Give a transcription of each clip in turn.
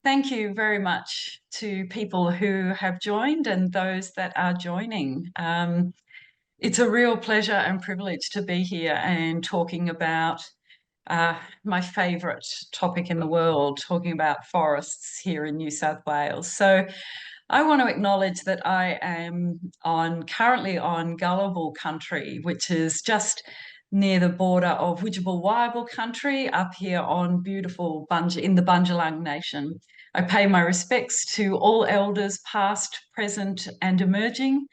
Thank you very much to people who have joined and those that are joining. It's a real pleasure and privilege to be here and talking about my favourite topic in the world, talking about forests here in New South Wales. So I want to acknowledge that I am currently on Gullible country, which is just near the border of Widjabul country up here on beautiful in the Bundjalung Nation. I pay my respects to all elders past, present and emerging,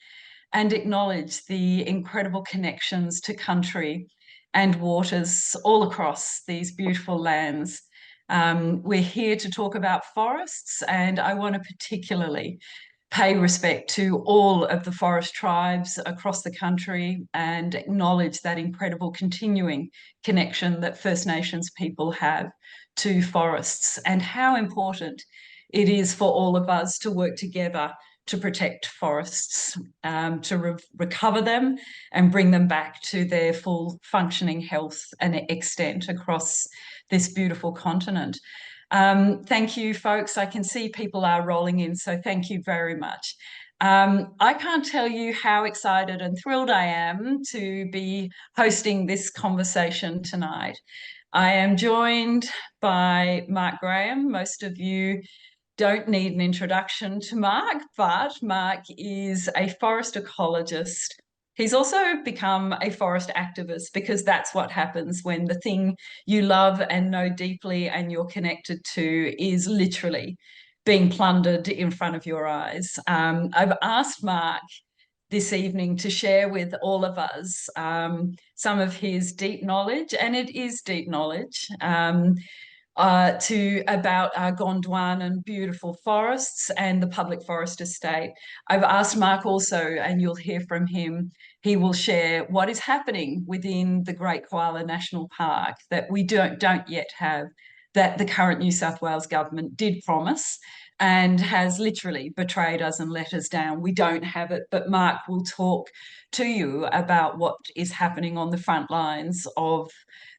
and acknowledge the incredible connections to country and waters all across these beautiful lands. We're here to talk about forests, and I want to particularly pay respect to all of the forest tribes across the country and acknowledge that incredible continuing connection that First Nations people have to forests and how important it is for all of us to work together to protect forests, to recover them and bring them back to their full functioning health and extent across this beautiful continent. Thank you, folks. I can see people are rolling in, so thank you very much. I can't tell you how excited and thrilled I am to be hosting this conversation tonight. I am joined by Mark Graham. Most of you don't need an introduction to Mark, but Mark is a forest ecologist. He's also become a forest activist because that's what happens when the thing you love and know deeply and you're connected to is literally being plundered in front of your eyes. I've asked Mark this evening to share with all of us some of his deep knowledge, and it is deep knowledge, about Gondwana and beautiful forests and the public forest estate. I've asked Mark also, and you'll hear from him, he will share what is happening within the Great Koala National Park that we don't yet have, that the current New South Wales government did promise and has literally betrayed us and let us down. We don't have it, but Mark will talk to you about what is happening on the front lines of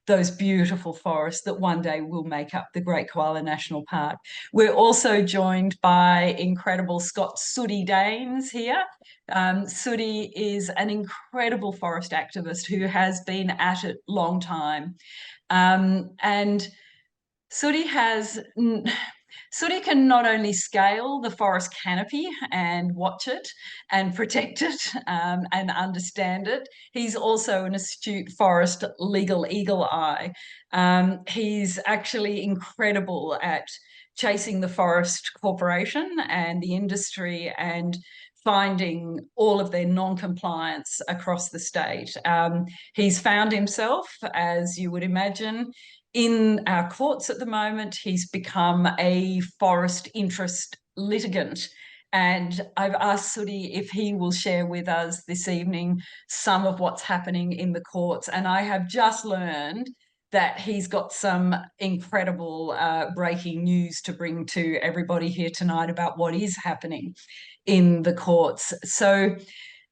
those beautiful forests that one day will make up the Great Koala National Park. We're also joined by incredible Scott Sooty Daines here. Sooty is an incredible forest activist who has been at it a long time. And Sooty can not only scale the forest canopy and watch it and protect it and understand it, he's also an astute forest legal eagle eye. He's actually incredible at chasing the Forest Corporation and the industry and finding all of their non-compliance across the state. He's found himself, as you would imagine, in our courts at the moment. He's become a forest interest litigant. And I've asked Sooty if he will share with us this evening some of what's happening in the courts. And I have just learned that he's got some incredible breaking news to bring to everybody here tonight about what is happening in the courts. So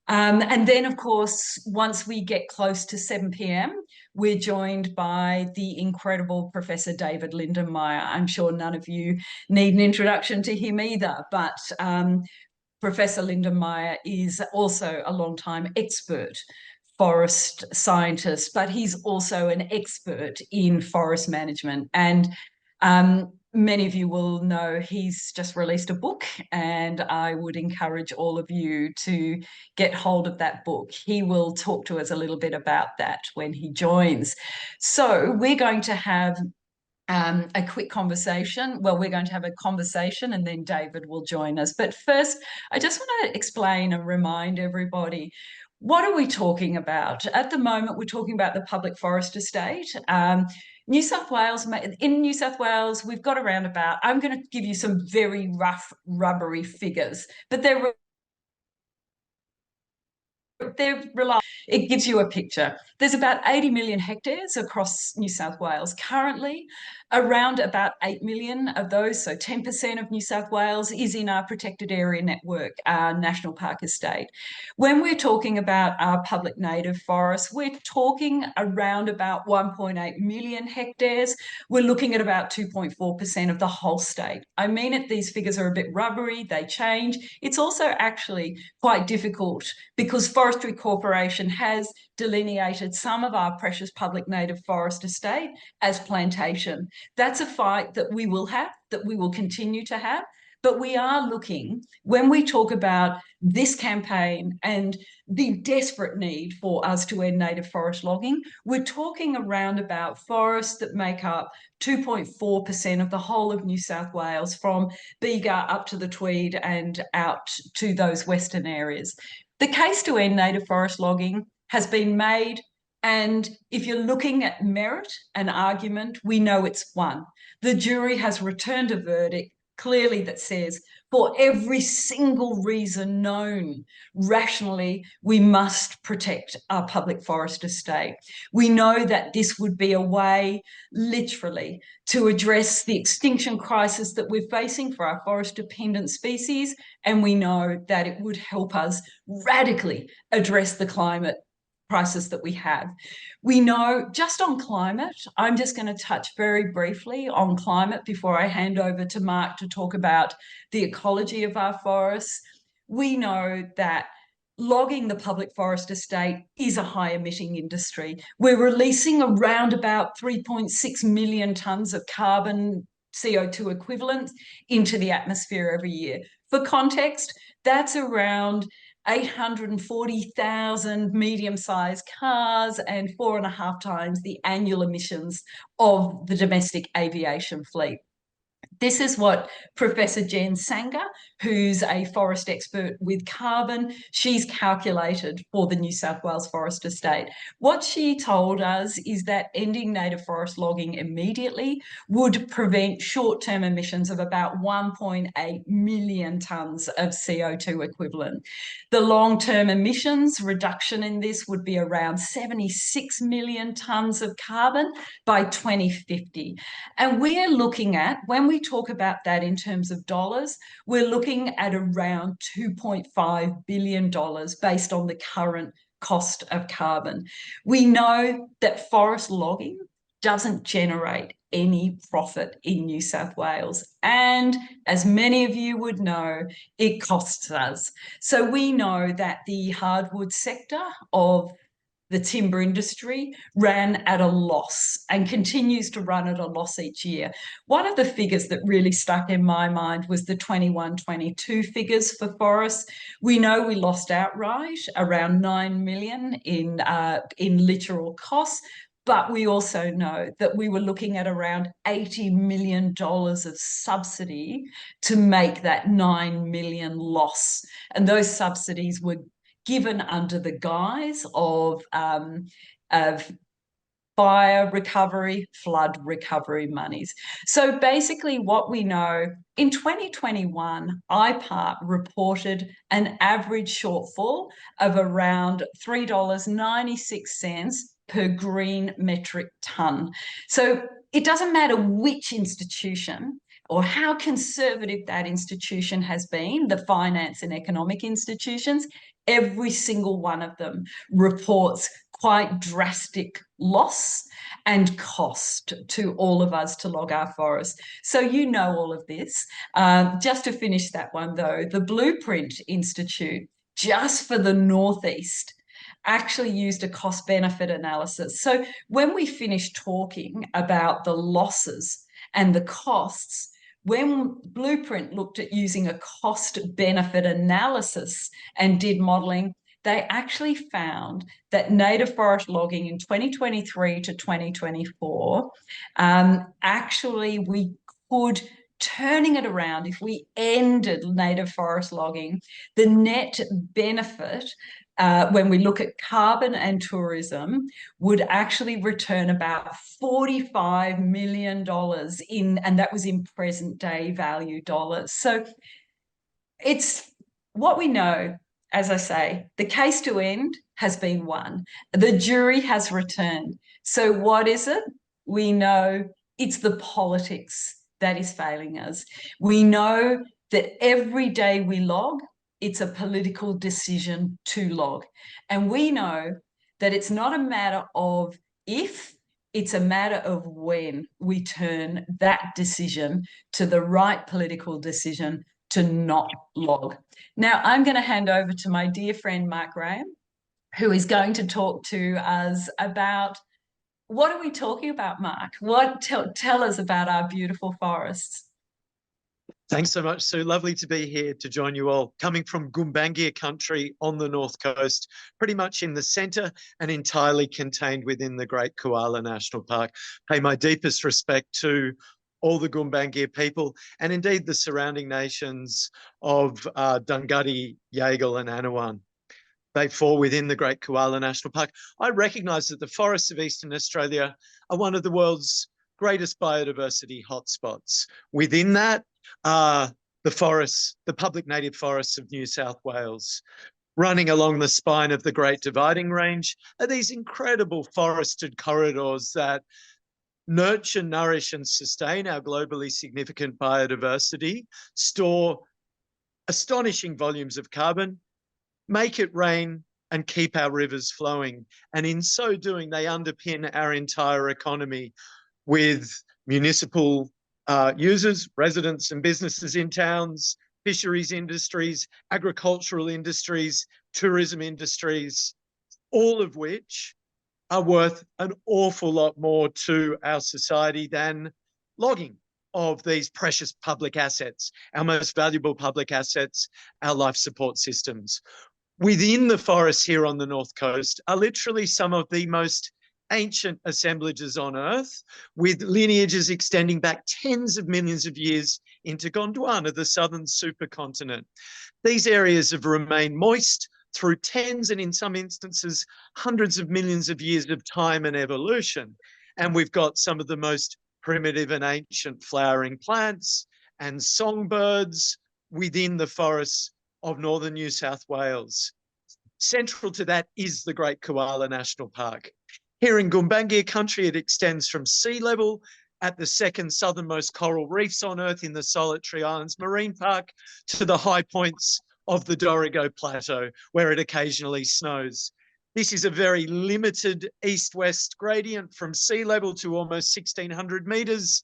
and then, of course, once we get close to 7 p.m, we're joined by the incredible Professor David Lindenmayer. I'm sure none of you need an introduction to him either, but Professor Lindenmayer is also a long-time expert forest scientist, but he's also an expert in forest management. And many of you will know he's just released a book, and I would encourage all of you to get hold of that book. He will talk to us a little bit about that when he joins. So we're going to have a quick conversation. Well, we're going to have a conversation and then David will join us. But first, I just want to explain and remind everybody, what are we talking about? At the moment, we're talking about the public forest estate. New South Wales, in New South Wales, we've got around about, I'm going to give you some very rough, rubbery figures, but they're reliable. It gives you a picture. There's about 80 million hectares across New South Wales currently. Around about 8 million of those, so 10% of New South Wales, is in our protected area network, our national park estate. When we're talking about our public native forests, we're talking around about 1.8 million hectares. We're looking at about 2.4% of the whole state. I mean it, these figures are a bit rubbery, they change. It's also actually quite difficult because Forestry Corporation has delineated some of our precious public native forest estate as plantation. That's a fight that we will have, that we will continue to have. But we are looking, when we talk about this campaign and the desperate need for us to end native forest logging, we're talking around about forests that make up 2.4% of the whole of New South Wales, from Bega up to the Tweed and out to those western areas. The case to end native forest logging has been made, and if you're looking at merit and argument, we know it's won. The jury has returned a verdict clearly that says, for every single reason known rationally, we must protect our public forest estate. We know that this would be a way, literally, to address the extinction crisis that we're facing for our forest-dependent species, and we know that it would help us radically address the climate crisis that we have. We know, just on climate, I'm just going to touch very briefly on climate before I hand over to Mark to talk about the ecology of our forests. We know that logging the public forest estate is a high emitting industry. We're releasing around about 3.6 million tonnes of carbon CO2 equivalent into the atmosphere every year. For context, that's around 840,000 medium-sized cars and 4.5 times the annual emissions of the domestic aviation fleet. This is what Professor Jen Sanger, who's a forest expert with carbon, she's calculated for the New South Wales forest estate. What she told us is that ending native forest logging immediately would prevent short-term emissions of about 1.8 million tonnes of CO2 equivalent. The long-term emissions reduction in this would be around 76 million tonnes of carbon by 2050. And we're looking at, when we talk about that in terms of dollars, we're looking at around $2.5 billion based on the current cost of carbon. We know that forest logging doesn't generate any profit in New South Wales. And as many of you would know, it costs us. So we know that the hardwood sector of the timber industry ran at a loss and continues to run at a loss each year. One of the figures that really stuck in my mind was the 21-22 figures for forests. We know we lost outright around 9 million in literal costs, but we also know that we were looking at around $80 million of subsidy to make that 9 million loss. And those subsidies were given under the guise of fire recovery, flood recovery monies. So basically what we know, in 2021, IPART reported an average shortfall of around $3.96 per green metric tonne. So it doesn't matter which institution or how conservative that institution has been, the finance and economic institutions, every single one of them reports quite drastic loss and cost to all of us to log our forests. So you know all of this. Just to finish that one though, the Blueprint Institute, just for the Northeast, actually used a cost-benefit analysis. So when we finish talking about the losses and the costs, when Blueprint looked at using a cost-benefit analysis and did modelling, they actually found that native forest logging in 2023 to 2024, actually we could, turning it around, if we ended native forest logging, the net benefit when we look at carbon and tourism, would actually return about $45 million and that was in present day value dollars. So it's what we know, as I say, the case to end has been won. The jury has returned. So what is it? We know It's the politics that is failing us. We know that every day we log, it's a political decision to log. And we know that it's not a matter of if, it's a matter of when we turn that decision to the right political decision to not log. Now, I'm going to hand over to my dear friend, Mark Graham, who is going to talk to us about what are we talking about, Mark? Tell us about our beautiful forests. Thanks so much, Sue. Lovely to be here to join you all. Coming from Gumbaynggirr country on the north coast, pretty much in the centre and entirely contained within the Great Koala National Park. Pay my deepest respect to all the Gumbaynggirr people and indeed the surrounding nations of Dunghutti, Yagal and Anawan. They fall within the Great Koala National Park. I recognise that the forests of Eastern Australia are one of the world's greatest biodiversity hotspots. Within that are the forests, the public native forests of New South Wales. Running along the spine of the Great Dividing Range are these incredible forested corridors that nurture, nourish and sustain our globally significant biodiversity, store astonishing volumes of carbon, make it rain and keep our rivers flowing. And in so doing, they underpin our entire economy with municipal users, residents and businesses in towns, fisheries industries, agricultural industries, tourism industries, all of which are worth an awful lot more to our society than logging of these precious public assets, our most valuable public assets, our life support systems. Within the forests here on the North Coast are literally some of the most ancient assemblages on Earth, with lineages extending back tens of millions of years into Gondwana, the southern supercontinent. These areas have remained moist through tens and in some instances hundreds of millions of years of time and evolution. And we've got some of the most primitive and ancient flowering plants and songbirds within the forests of northern New South Wales. Central to that is the Great Koala National Park. Here in Gumbaynggirr country, it extends from sea level at the second southernmost coral reefs on Earth in the Solitary Islands Marine Park to the high points of the Dorrigo Plateau, where it occasionally snows. This is a very limited east-west gradient from sea level to almost 1,600 metres.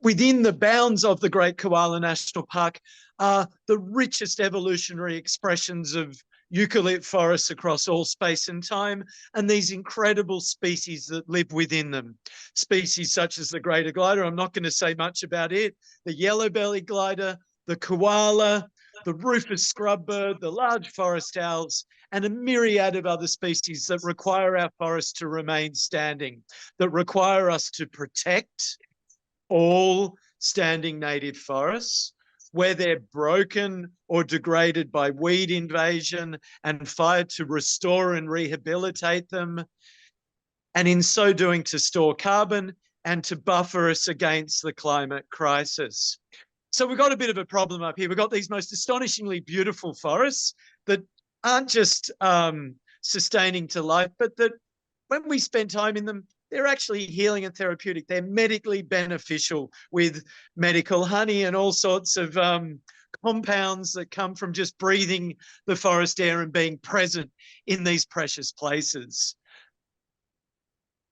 Within the bounds of the Great Koala National Park are the richest evolutionary expressions of eucalypt forests across all space and time, and these incredible species that live within them. Species such as the greater glider, I'm not going to say much about it, the yellow-bellied glider, the koala, the rufous scrubbird, the large forest owls, and a myriad of other species that require our forests to remain standing, that require us to protect all standing native forests. Where they're broken or degraded by weed invasion and fire, to restore and rehabilitate them, and in so doing to store carbon and to buffer us against the climate crisis. So we've got a bit of a problem up here. We've got these most astonishingly beautiful forests that aren't just sustaining to life, but that when we spend time in them, they're actually healing and therapeutic. They're medically beneficial with medical honey and all sorts of compounds that come from just breathing the forest air and being present in these precious places.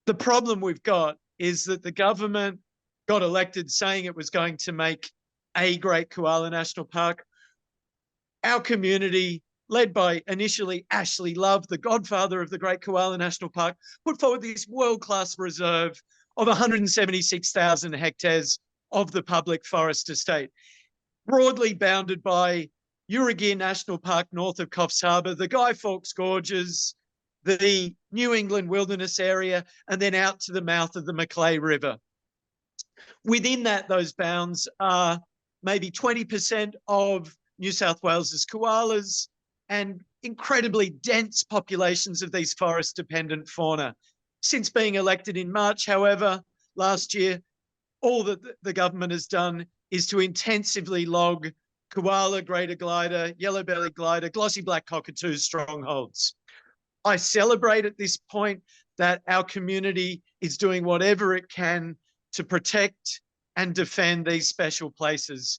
The problem we've got is that the government got elected saying it was going to make a Great Koala National Park. Our community, led by initially Ashley Love, the godfather of the Great Koala National Park, put forward this world-class reserve of 176,000 hectares of the public forest estate, broadly bounded by Urugir National Park north of Coffs Harbour, the Guy Fawkes Gorges, the New England Wilderness Area, and then out to the mouth of the Macleay River. Within that, those bounds are maybe 20% of New South Wales's koalas, and incredibly dense populations of these forest-dependent fauna. Since being elected in March, however, last year, all that the government has done is to intensively log koala, greater glider, yellow-bellied glider, glossy black cockatoo strongholds. I celebrate at this point that our community is doing whatever it can to protect and defend these special places.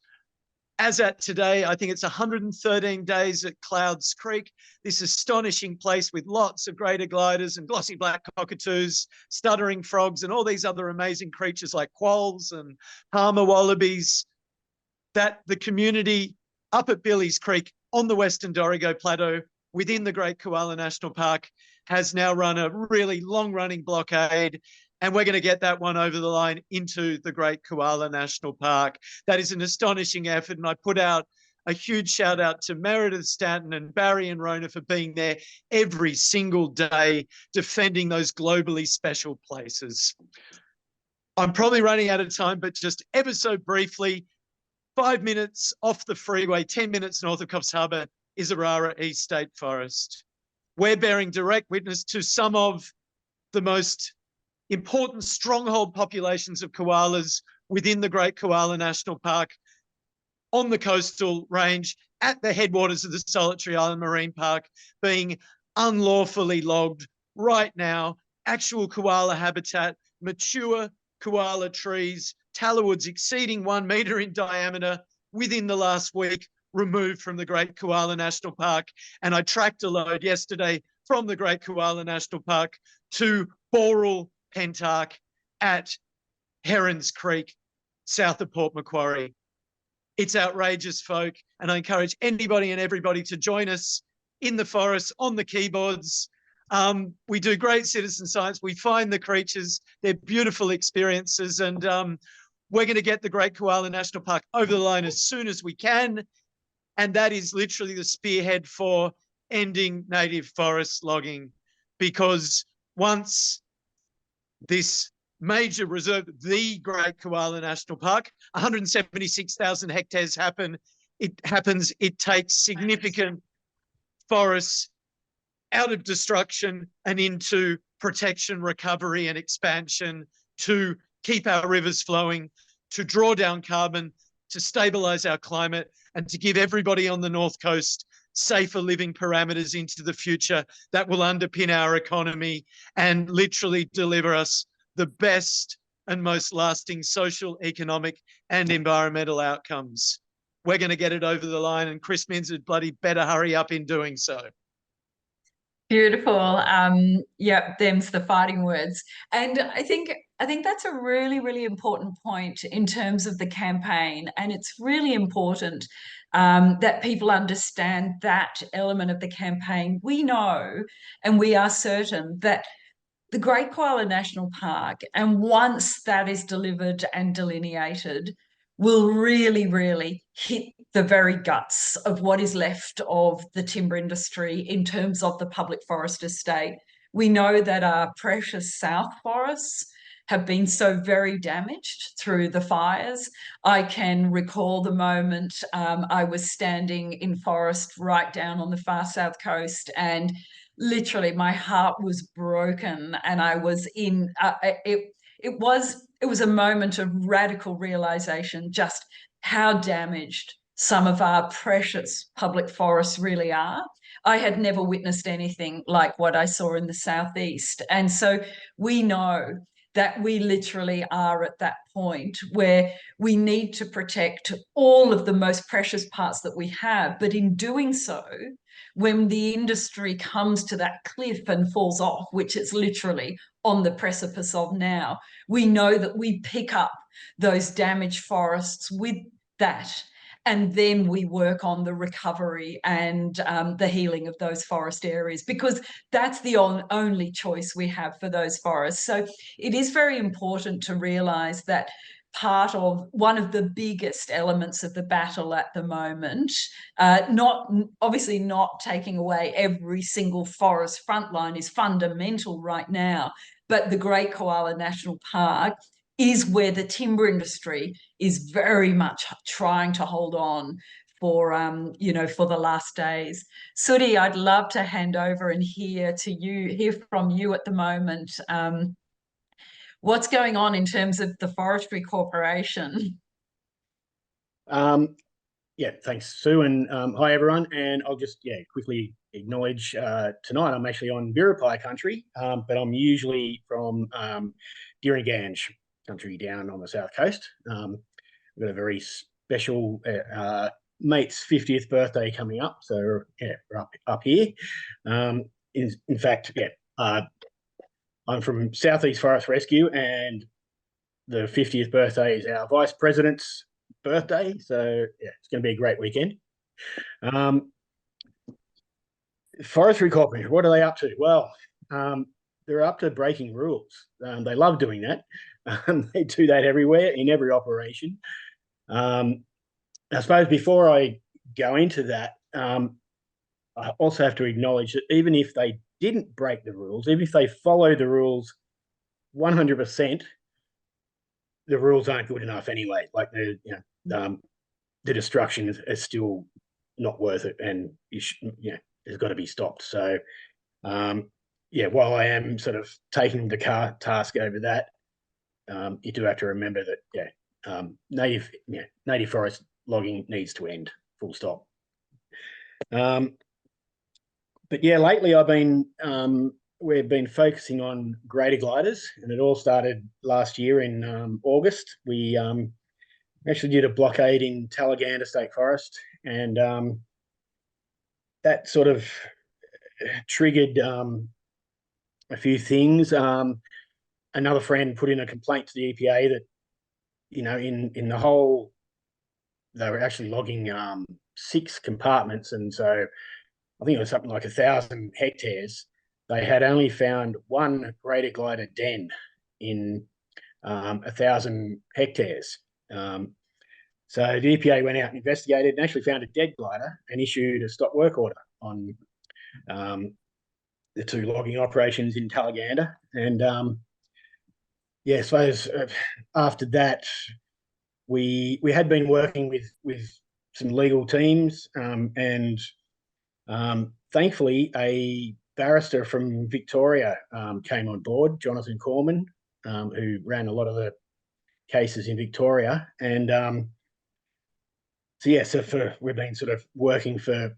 As at today, I think it's 113 days at Clouds Creek, this astonishing place with lots of greater gliders and glossy black cockatoos, stuttering frogs, and all these other amazing creatures like quolls and palmer wallabies, that the community up at Billy's Creek on the Western Dorrigo Plateau within the Great Koala National Park has now run a really long-running blockade, and we're going to get that one over the line into the Great Koala National Park. That is an astonishing effort, and I put out a huge shout out to Meredith Stanton and Barry and Rona for being there every single day, defending those globally special places. I'm probably running out of time, but just ever so briefly, 5 minutes off the freeway, 10 minutes north of Coffs Harbour is Arara East State Forest. We're bearing direct witness to some of the most important stronghold populations of koalas within the Great Koala National Park, on the coastal range, at the headwaters of the Solitary Island Marine Park, being unlawfully logged right now. Actual koala habitat, mature koala trees, tallow-woods exceeding 1 metre in diameter within the last week, removed from the Great Koala National Park. And I tracked a load yesterday from the Great Koala National Park to Boral Pentark at Herons Creek, south of Port Macquarie. It's outrageous, folk, and I encourage anybody and everybody to join us in the forest on the keyboards. We do great citizen science. We find the creatures. They're beautiful experiences, and we're going to get the Great Koala National Park over the line as soon as we can. And that is literally the spearhead for ending native forest logging, because once this major reserve, the Great Koala National Park, 176,000 hectares it takes significant forests out of destruction and into protection, recovery, and expansion to keep our rivers flowing, to draw down carbon, to stabilize our climate, and to give everybody on the North Coast safer living parameters into the future that will underpin our economy and literally deliver us the best and most lasting social, economic, and environmental outcomes. We're going to get it over the line, and Chris Minns had bloody better hurry up in doing so. Beautiful. Yeah, them's the fighting words. And I think that's a really, really important point in terms of the campaign. And it's really important that people understand that element of the campaign. We know and we are certain that the Great Koala National Park, and once that is delivered and delineated, will really, really hit the very guts of what is left of the timber industry in terms of the public forest estate. We know that our precious south forests have been so very damaged through the fires. I can recall the moment I was standing in forest right down on the far south coast, and literally my heart was broken, and I was in it was a moment of radical realization just how damaged some of our precious public forests really are. I had never witnessed anything like what I saw in the southeast, and so we know that we literally are at that point where we need to protect all of the most precious parts that we have. But in doing so, when the industry comes to that cliff and falls off, which it's literally on the precipice of now, we know that we pick up those damaged forests with that. And then we work on the recovery and the healing of those forest areas, because that's the only choice we have for those forests. So it is very important to realise that part of one of the biggest elements of the battle at the moment, obviously not taking away every single forest frontline is fundamental right now, but the Great Koala National Park is where the timber industry is very much trying to hold on for for the last days. Sooty, I'd love to hand over and hear from you at the moment. What's going on in terms of the Forestry Corporation? Yeah, thanks, Sue, and hi everyone. And I'll just quickly acknowledge tonight I'm actually on Biripi country, but I'm usually from Gange country down on the south coast. We've got a very special mate's 50th birthday coming up, so yeah, we're up here. In fact, I'm from Southeast Forest Rescue, and the 50th birthday is our vice president's birthday, so yeah, it's going to be a great weekend. Forestry cooperative, what are they up to? Well, they're up to breaking rules. They love doing that. They do that everywhere in every operation. I suppose before I go into that, I also have to acknowledge that even if they didn't break the rules, even if they follow the rules 100%, the rules aren't good enough anyway. Like the destruction is still not worth it, and it's got to be stopped. So, while I am sort of taking the task over that, you do have to remember that native forest logging needs to end. Full stop. But yeah, lately we've been focusing on greater gliders, and it all started last year in August. We actually did a blockade in Talaganda State Forest, and that sort of triggered a few things. Another friend put in a complaint to the EPA that, in the whole, they were actually logging 6 compartments, and so I think it was something like 1,000 hectares. They had only found one greater glider den in 1,000 hectares. So the EPA went out and investigated and actually found a dead glider and issued a stop work order on the 2 logging operations in Talaganda. And I suppose after that, we had been working with some legal teams, and thankfully a barrister from Victoria came on board, Jonathan Corman, who ran a lot of the cases in Victoria. And we've been sort of working for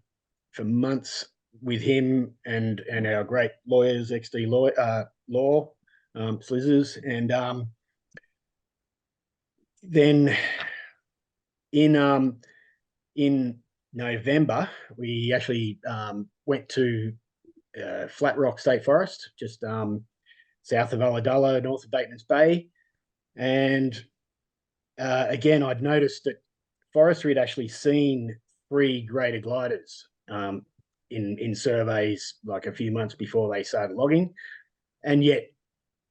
months with him and our great lawyers, XD Law, solicitors, and then in November we actually went to Flat Rock State Forest, just south of Ulladulla, north of Bateman's Bay, and again I'd noticed that forestry had actually seen 3 greater gliders in surveys like a few months before they started logging, and yet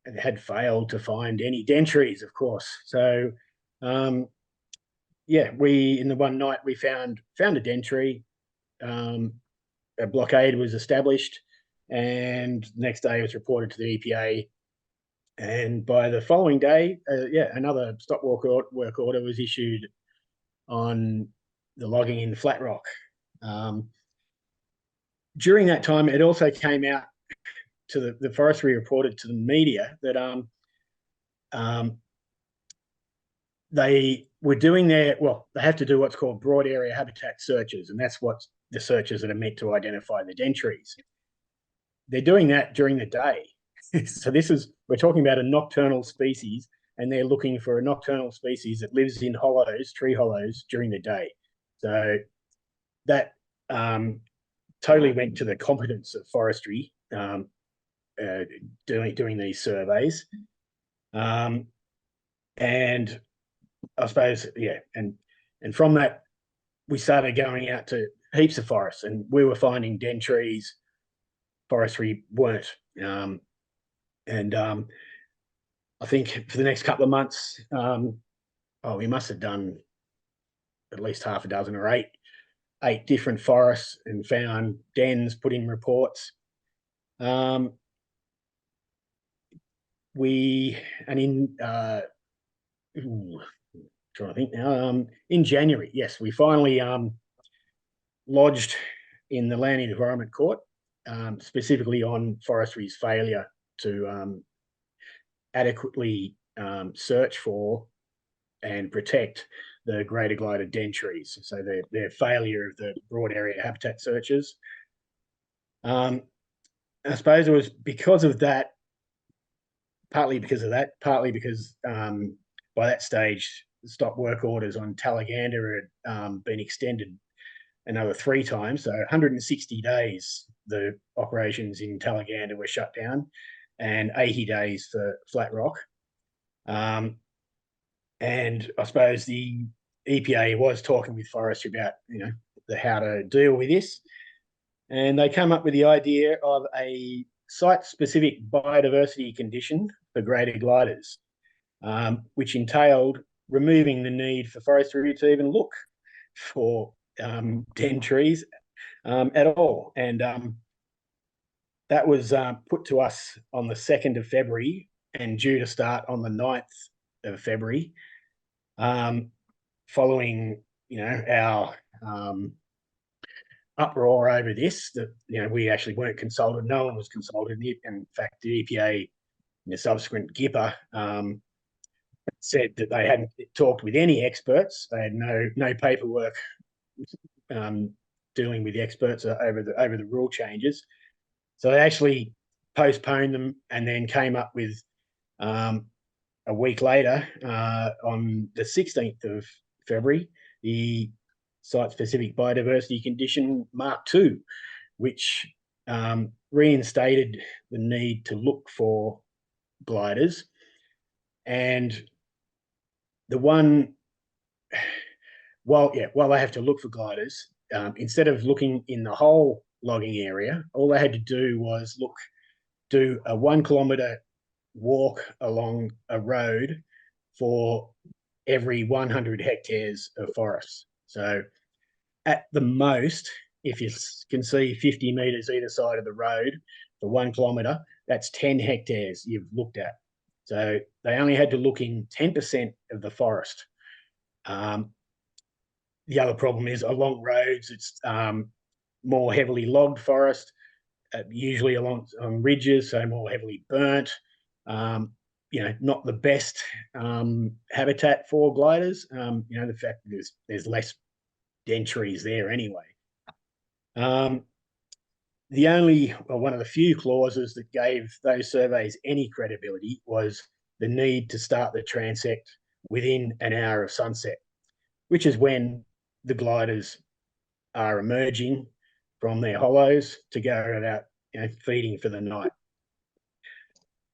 it had failed to find any dentries, of course. So we in the one night we found a dentry. A blockade was established, and the next day it was reported to the EPA. And by the following day, another stop work order was issued on the logging in Flat Rock. During that time, it also came out to the forestry reported to the media that they were doing they have to do what's called broad area habitat searches, and that's what the searches that are meant to identify the dentries. They're doing that during the day. So we're talking about a nocturnal species, and they're looking for a nocturnal species that lives in tree hollows during the day. So that totally went to the competence of forestry doing these surveys. And I suppose, and from that, we started going out to heaps of forests, and we were finding dentries. Forestry weren't. I think for the next couple of months, we must have done at least half a dozen or eight different forests and found dens, put in reports. Trying to think now. In January, yes, we finally lodged in the Land and Environment Court, specifically on forestry's failure to adequately search for and protect the greater glider dentries, so their failure of the broad area habitat searches. I suppose it was because of that, partly because of that, partly because by that stage, stop work orders on Talaganda had been extended another 3 times. So 160 days, the operations in Talaganda were shut down, and 80 days for Flat Rock. And I suppose the EPA was talking with forestry about, how to deal with this. And they come up with the idea of a site-specific biodiversity condition for greater gliders, which entailed removing the need for forestry to even look for den trees at all. And that was put to us on the 2nd of February and due to start on the 9th of February, following, our uproar over this, that, we actually weren't consulted. No one was consulted. In fact, the EPA, the subsequent GIPA, said that they hadn't talked with any experts. They had no paperwork dealing with the experts over the rule changes. So they actually postponed them and then came up with a week later, on the 16th of February, the site-specific biodiversity condition Mark II, which reinstated the need to look for gliders. And the one, while they have to look for gliders, instead of looking in the whole logging area, all they had to do was do a 1 kilometre walk along a road for every 100 hectares of forest. So at the most, if you can see 50 metres either side of the road for 1 kilometre, that's 10 hectares you've looked at. So they only had to look in 10% of the forest. The other problem is along roads, it's more heavily logged forest, usually along on ridges, so more heavily burnt. Not the best habitat for gliders. The fact that there's less dentries there anyway. One of the few clauses that gave those surveys any credibility was the need to start the transect within an hour of sunset, which is when the gliders are emerging from their hollows to go about feeding for the night.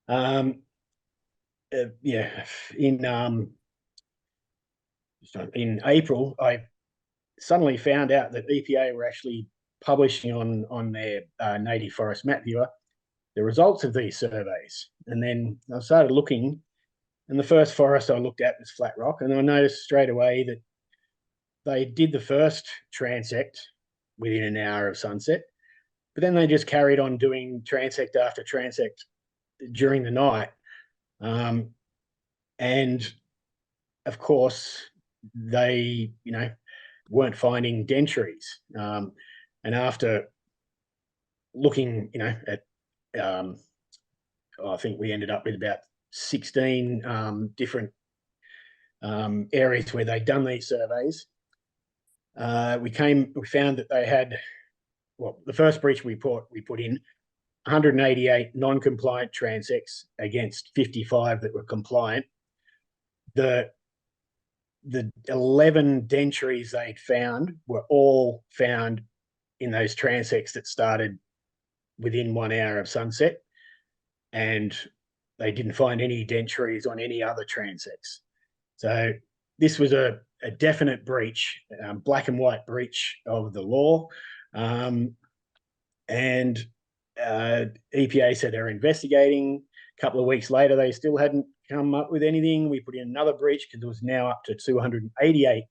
In April, I suddenly found out that EPA were actually publishing on their native forest map viewer the results of these surveys. And then I started looking, and the first forest I looked at was Flat Rock, and I noticed straight away that they did the first transect within an hour of sunset, but then they just carried on doing transect after transect during the night. And of course, they, weren't finding dentries. And after looking, at, I think we ended up with about 16 different areas where they'd done these surveys. We found that they had, the first breach we put in 188 non-compliant transects against 55 that were compliant. The 11 dentries they'd found were all found in those transects that started within 1 hour of sunset, and they didn't find any dentries on any other transects. So this was a definite breach, black and white breach of the law. And EPA said they're investigating. A couple of weeks later, they still hadn't come up with anything. We put in another breach because it was now up to 288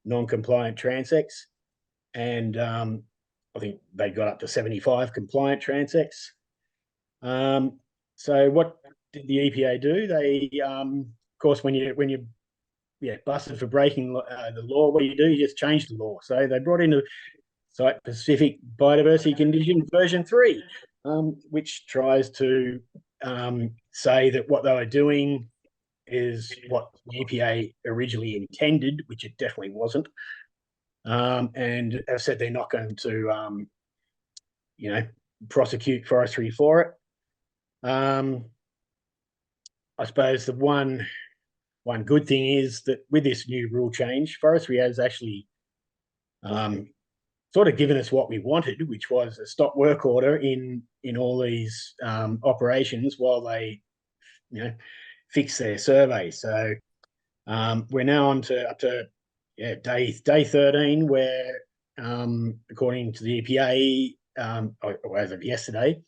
non-compliant transects. And I think they got up to 75 compliant transects. So what did the EPA do? They, of course, when you busted for breaking the law, what do? You just change the law. So they brought in a site-specific biodiversity condition version 3, which tries to say that what they were doing is what the EPA originally intended, which it definitely wasn't. And as I said, they're not going to, prosecute forestry for it. I suppose the one good thing is that with this new rule change, forestry has actually sort of given us what we wanted, which was a stop work order in all these operations while they, fix their survey. So we're now on to up to day 13, where according to the EPA, or as of yesterday,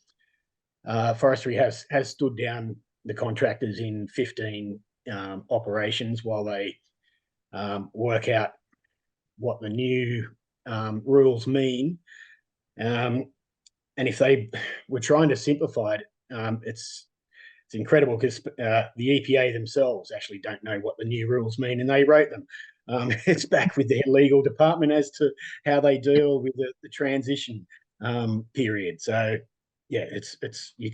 forestry has stood down the contractors in 15 operations while they work out what the new rules mean. And if they were trying to simplify it, it's incredible because the EPA themselves actually don't know what the new rules mean, and they wrote them. It's back with their legal department as to how they deal with the transition period. So yeah, it's you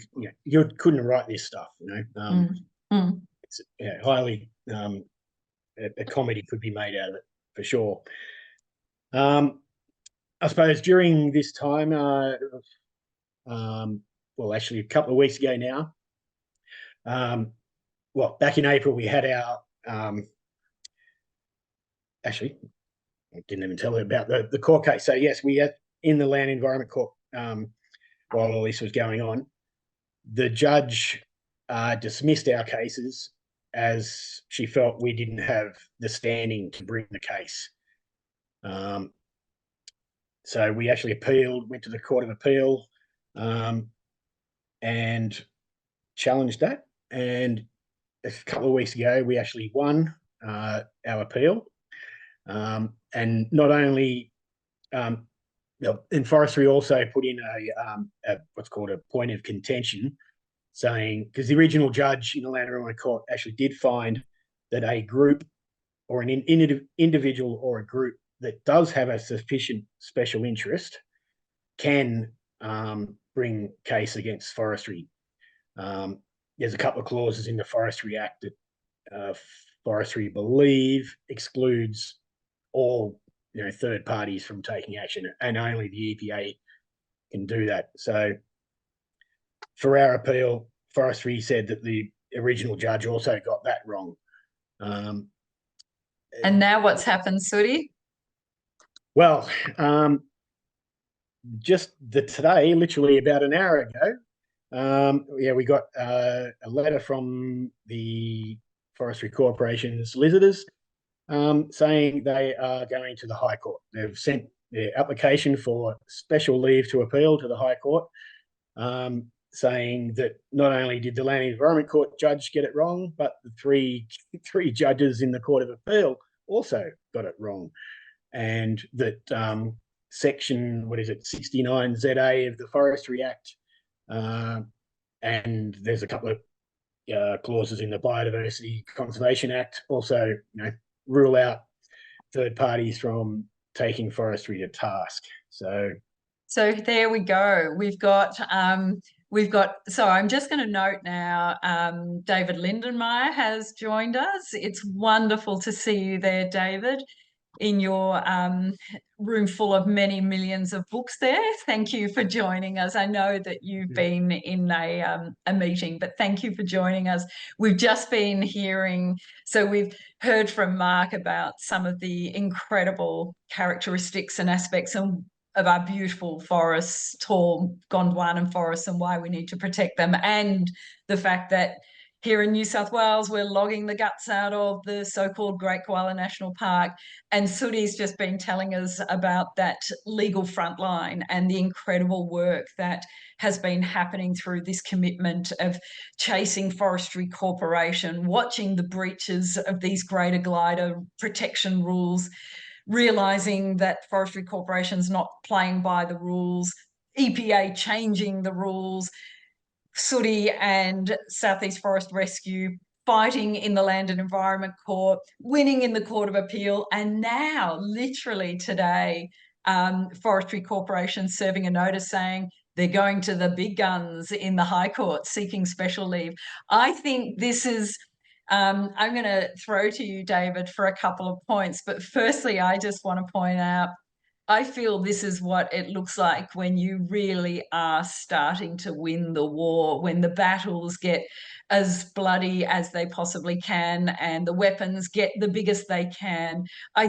couldn't write this stuff, It's highly a comedy could be made out of it for sure. I suppose during this time, well, actually a couple of weeks ago now, well, back in April, we had our, actually, I didn't even tell you about the court case. So yes, we had in the Land Environment Court, while all this was going on, the judge dismissed our cases as she felt we didn't have the standing to bring the case. So we actually appealed, went to the Court of Appeal, and challenged that. And a couple of weeks ago, we actually won our appeal. And not only, and forestry also put in a what's called a point of contention, saying, because the original judge in the Land Environment Court actually did find that a group or an individual or a group that does have a sufficient special interest can bring case against forestry. There's a couple of clauses in the Forestry Act that forestry believe excludes all third parties from taking action, and only the EPA can do that. So for our appeal, forestry said that the original judge also got that wrong. And now what's happened, Sooty? Well, just today, literally about an hour ago, we got a letter from the Forestry Corporation's solicitors saying they are going to the High Court. They've sent their application for special leave to appeal to the High Court, saying that not only did the Land Environment Court judge get it wrong, but the three judges in the Court of Appeal also got it wrong, and that section 69 ZA of the Forestry Act, and there's a couple of clauses in the Biodiversity Conservation Act also rule out third parties from taking forestry to task. So there we go. We've got so I'm just going to note now, David Lindenmayer has joined us. It's wonderful to see you there, David, in your room full of many millions of books there. Thank you for joining us. I know that you've been in a meeting, but thank you for joining us. We've just been hearing, so we've heard from Mark about some of the incredible characteristics and aspects of our beautiful forests, tall Gondwanan forests, and why we need to protect them, and the fact that here in New South Wales, we're logging the guts out of the so-called Great Koala National Park. And Sooty's just been telling us about that legal front line and the incredible work that has been happening through this commitment of chasing Forestry Corporation, watching the breaches of these greater glider protection rules, realising that Forestry Corporation's not playing by the rules, EPA changing the rules, Sooty and Southeast Forest Rescue fighting in the Land and Environment Court, winning in the Court of Appeal, and now, literally today, Forestry Corporation serving a notice saying they're going to the big guns in the High Court seeking special leave. I think this is I'm going to throw to you, David, for a couple of points. But firstly, I just want to point out, I feel this is what it looks like when you really are starting to win the war, when the battles get as bloody as they possibly can and the weapons get the biggest they can. I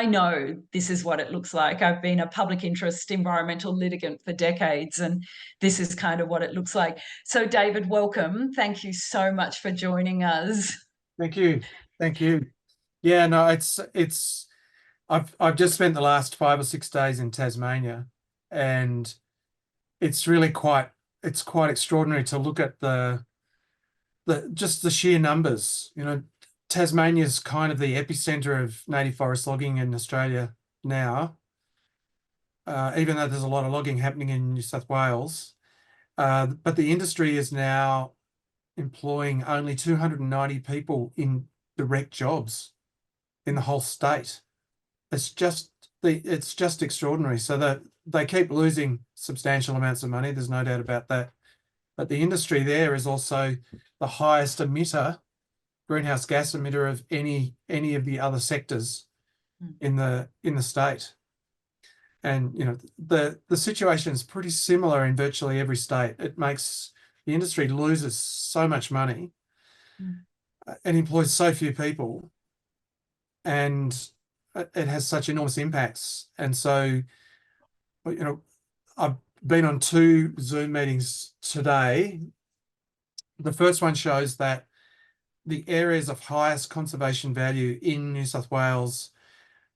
know this is what it looks like. I've been a public interest environmental litigant for decades, and this is kind of what it looks like. So, David, welcome. Thank you so much for joining us. Thank you. Thank you. Yeah, no, it's I've just spent the last 5 or 6 days in Tasmania, and it's really quite extraordinary to look at just the sheer numbers. You know, Tasmania is kind of the epicenter of native forest logging in Australia now, even though there's a lot of logging happening in New South Wales. But the industry is now employing only 290 people in direct jobs in the whole state. It's just extraordinary. So they keep losing substantial amounts of money. There's no doubt about that. But the industry there is also the highest greenhouse gas emitter of any of the other sectors in the state. And you know, the situation is pretty similar in virtually every state. It makes the industry loses so much money and employs so few people, and it has such enormous impacts. And so, you know, I've been on 2 Zoom meetings today. The first one shows that the areas of highest conservation value in New South Wales,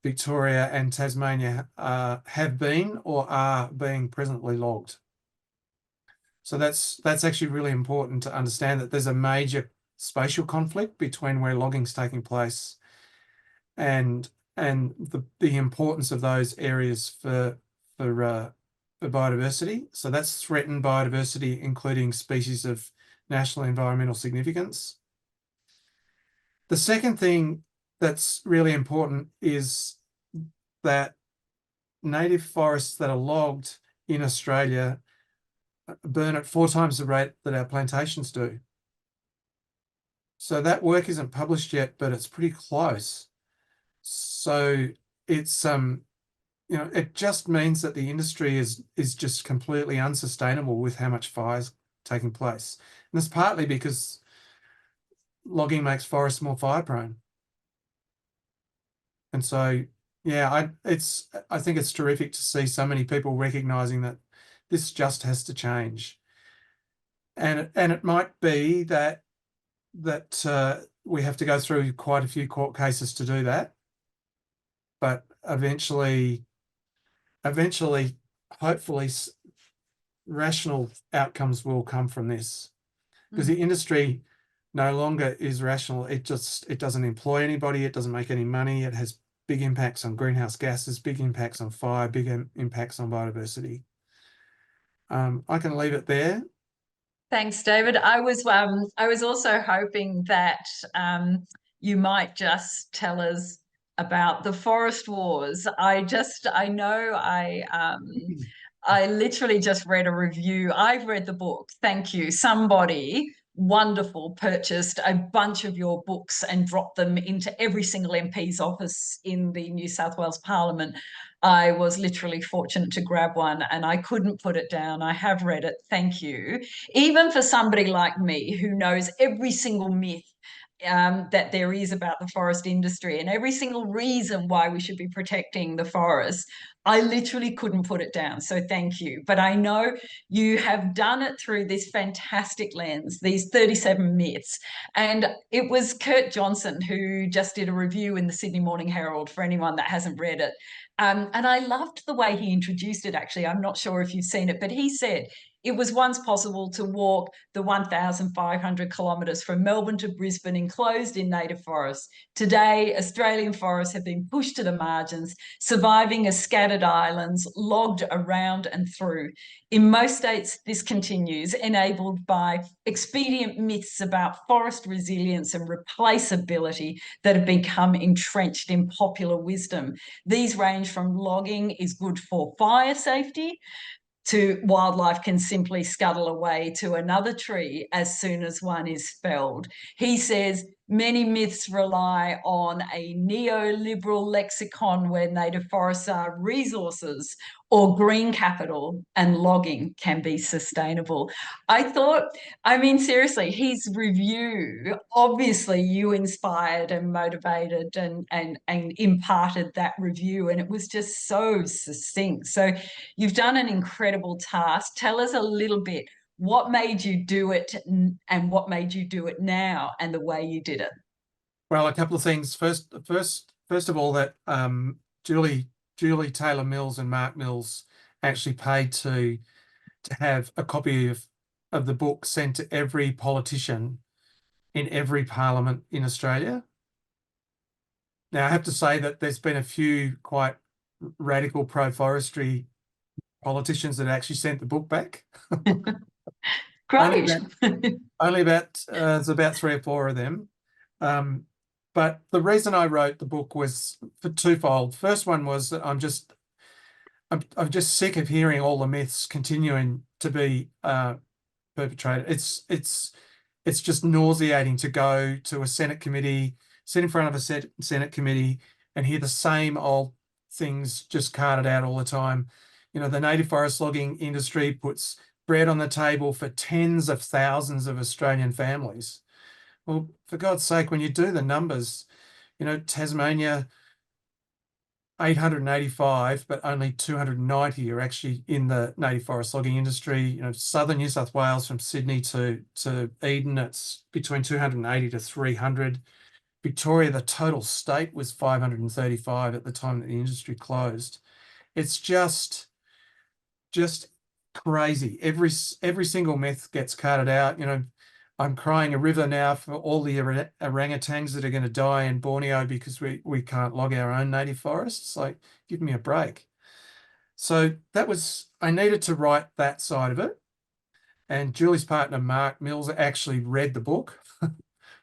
Victoria and Tasmania have been or are being presently logged. So that's actually really important to understand, that there's a major spatial conflict between where logging's taking place and the importance of those areas for biodiversity. So that's threatened biodiversity, including species of national environmental significance. The second thing that's really important is that native forests that are logged in Australia burn at 4 times the rate that our plantations do. So that work isn't published yet, but it's pretty close. So it's you know, it just means that the industry is just completely unsustainable with how much fire's taking place. And it's partly because logging makes forests more fire prone. And so, yeah, I think it's terrific to see so many people recognizing that this just has to change. And it might be that we have to go through quite a few court cases to do that. But eventually, hopefully, rational outcomes will come from this, because the industry no longer is rational. It doesn't employ anybody. It doesn't make any money. It has big impacts on greenhouse gases, big impacts on fire, big impacts on biodiversity. I can leave it there. Thanks, David. I was also hoping that you might just tell us about the forest wars. I literally just read a review. I've read the book. Thank you. Somebody wonderful purchased a bunch of your books and dropped them into every single MP's office in the New South Wales Parliament. I was literally fortunate to grab one and I couldn't put it down. I have read it. Thank you. Even for somebody like me who knows every single myth that there is about the forest industry and every single reason why we should be protecting the forest, I literally couldn't put it down. So thank you. But I know you have done it through this fantastic lens, these 37 myths. And it was Kurt Johnson who just did a review in the Sydney Morning Herald, for anyone that hasn't read it. And I loved the way he introduced it, actually. I'm not sure if you've seen it, but he said, it was once possible to walk the 1,500 kilometres from Melbourne to Brisbane enclosed in native forests. Today, Australian forests have been pushed to the margins, surviving as scattered islands, logged around and through. In most states, this continues, enabled by expedient myths about forest resilience and replaceability that have become entrenched in popular wisdom. These range from logging is good for fire safety, wildlife can simply scuttle away to another tree as soon as one is felled. He says many myths rely on a neoliberal lexicon where native forests are resources or green capital and logging can be sustainable. I mean, seriously, his review, obviously you inspired and motivated and imparted that review, and it was just so succinct. So you've done an incredible task. Tell us a little bit, what made you do it and what made you do it now and the way you did it? Well, a couple of things. First of all, that Julie Taylor Mills and Mark Mills actually paid to have a copy of the book sent to every politician in every parliament in Australia. Now, I have to say that there's been a few quite radical pro-forestry politicians that actually sent the book back. Great. There's about 3 or 4 of them. But the reason I wrote the book was for twofold. First one was that I'm just sick of hearing all the myths continuing to be perpetrated. It's just nauseating to go to a Senate committee, sit in front of a Senate committee and hear the same old things just carted out all the time. You know, the native forest logging industry puts bread on the table for tens of thousands of Australian families. Well, for God's sake, when you do the numbers, you know, Tasmania, 885, but only 290 are actually in the native forest logging industry. You know, southern New South Wales from Sydney to Eden, it's between 280 to 300. Victoria, the total state was 535 at the time that the industry closed. It's just crazy. Every single myth gets carted out. You know, I'm crying a river now for all the orangutans that are going to die in Borneo because we can't log our own native forests. Like, give me a break. So I needed to write that side of it. And Julie's partner, Mark Mills, actually read the book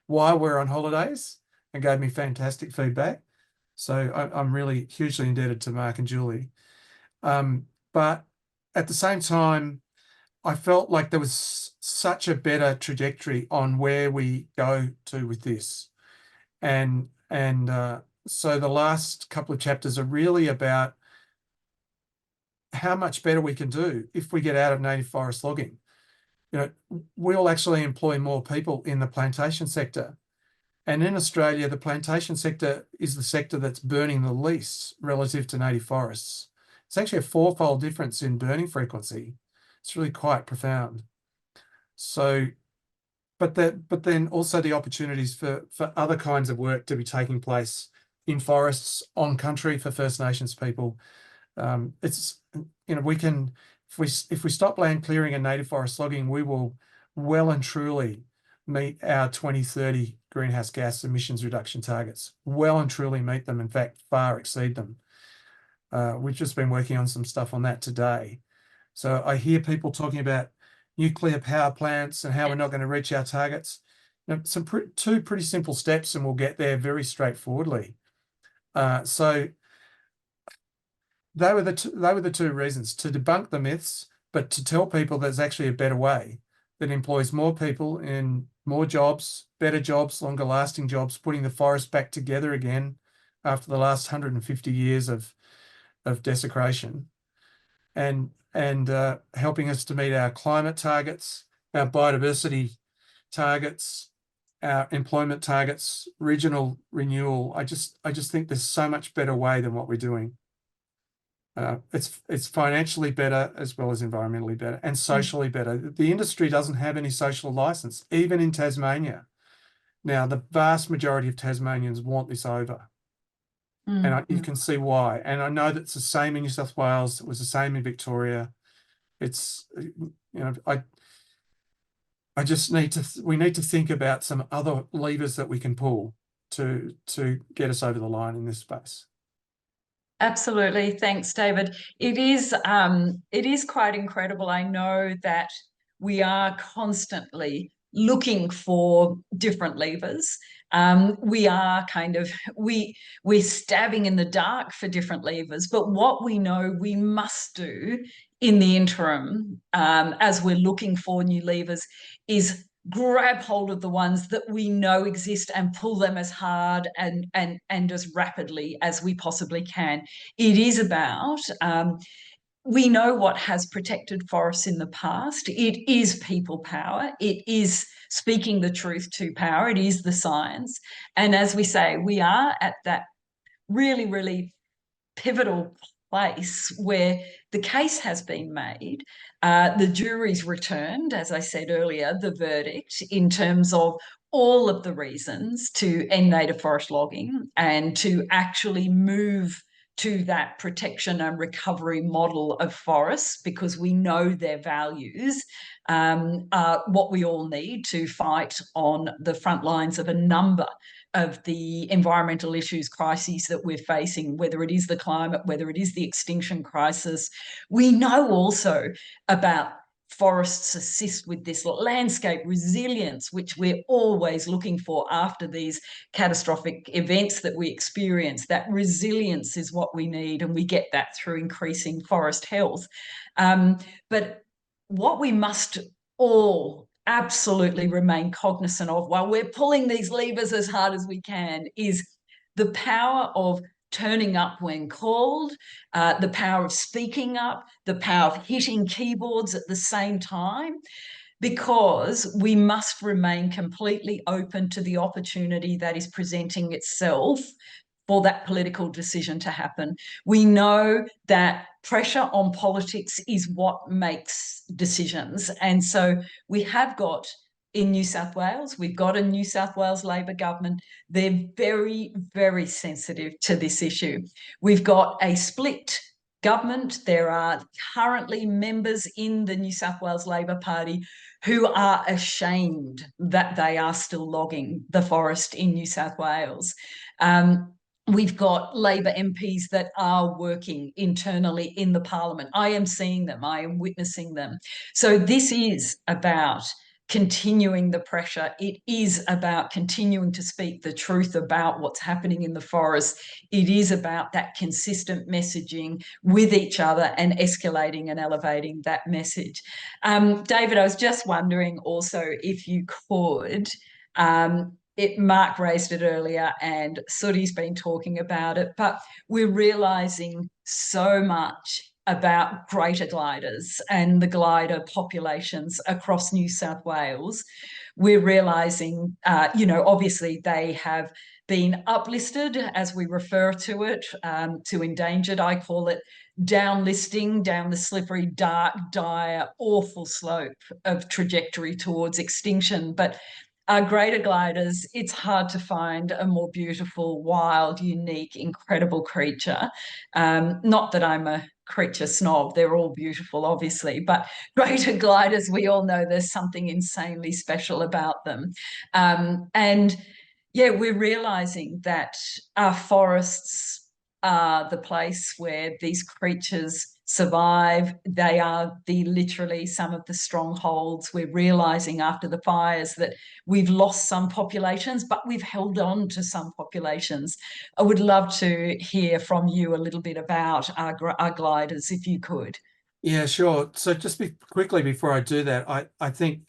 while we're on holidays and gave me fantastic feedback. So I'm really hugely indebted to Mark and Julie. But at the same time, I felt like there was such a better trajectory on where we go to with this. And so the last couple of chapters are really about how much better we can do if we get out of native forest logging. You know, we'll actually employ more people in the plantation sector. And in Australia, the plantation sector is the sector that's burning the least relative to native forests. It's actually a 4-fold difference in burning frequency. It's really quite profound. So, but then also the opportunities for other kinds of work to be taking place in forests on country for First Nations people. It's, you know, we can, if we stop land clearing and native forest logging, we will well and truly meet our 2030 greenhouse gas emissions reduction targets. Well and truly meet them. In fact, far exceed them. We've just been working on some stuff on that today. So I hear people talking about nuclear power plants and how we're not going to reach our targets. You know, two pretty simple steps and we'll get there very straightforwardly. So they were the two reasons: to debunk the myths, but to tell people there's actually a better way that employs more people in more jobs, better jobs, longer lasting jobs, putting the forest back together again after the last 150 years of desecration, and helping us to meet our climate targets, our biodiversity targets, our employment targets, regional renewal. I just think there's so much better way than what we're doing. It's financially better as well as environmentally better and socially better. The industry doesn't have any social license, even in Tasmania. Now, the vast majority of Tasmanians want this over. And you can see why. And I know that it's the same in New South Wales. It was the same in Victoria. It's, you know, we need to think about some other levers that we can pull to get us over the line in this space. Absolutely. Thanks, David. It is quite incredible. I know that we are constantly looking for different levers. We are we're stabbing in the dark for different levers, but what we know we must do in the interim, as we're looking for new levers, is grab hold of the ones that we know exist and pull them as hard and as rapidly as we possibly can. It is about we know what has protected forests in the past. It is people power. It is speaking the truth to power. It is the science. And as we say, we are at that really, really pivotal place where the case has been made. The jury's returned, as I said earlier, the verdict in terms of all of the reasons to end native forest logging and to actually move to that protection and recovery model of forests, because we know their values are what we all need to fight on the front lines of a number of the environmental issues, crises that we're facing, whether it is the climate, whether it is the extinction crisis. We know also about forests assist with this landscape resilience, which we're always looking for after these catastrophic events that we experience. That resilience is what we need, and we get that through increasing forest health. But what we must all absolutely remain cognizant of while we're pulling these levers as hard as we can is the power of turning up when called, the power of speaking up, the power of hitting keyboards at the same time, because we must remain completely open to the opportunity that is presenting itself for that political decision to happen. We know that pressure on politics is what makes decisions. And so we have got in New South Wales, we've got a New South Wales Labor government. They're very, very sensitive to this issue. We've got a split government. There are currently members in the New South Wales Labor Party who are ashamed that they are still logging the forest in New South Wales. We've got Labor MPs that are working internally in the parliament. I am seeing them, I am witnessing them. So this is about continuing the pressure. It is about continuing to speak the truth about what's happening in the forest. It is about that consistent messaging with each other and escalating and elevating that message. David, I was just wondering also if you could, Mark raised it earlier and Sooty's been talking about it, but we're realising so much about greater gliders and the glider populations across New South Wales. We're realising, obviously they have been uplisted, as we refer to it, to endangered. I call it downlisting down the slippery, dark, dire, awful slope of trajectory towards extinction. But greater gliders, it's hard to find a more beautiful, wild, unique, incredible creature. Not that I'm a creature snob, they're all beautiful, obviously, but greater gliders, we all know there's something insanely special about them. And yeah, we're realising that our forests are the place where these creatures survive. They are literally some of the strongholds. We're realising after the fires that we've lost some populations, but we've held on to some populations. I would love to hear from you a little bit about our gliders, if you could. Yeah, sure. So just quickly before I do that, I think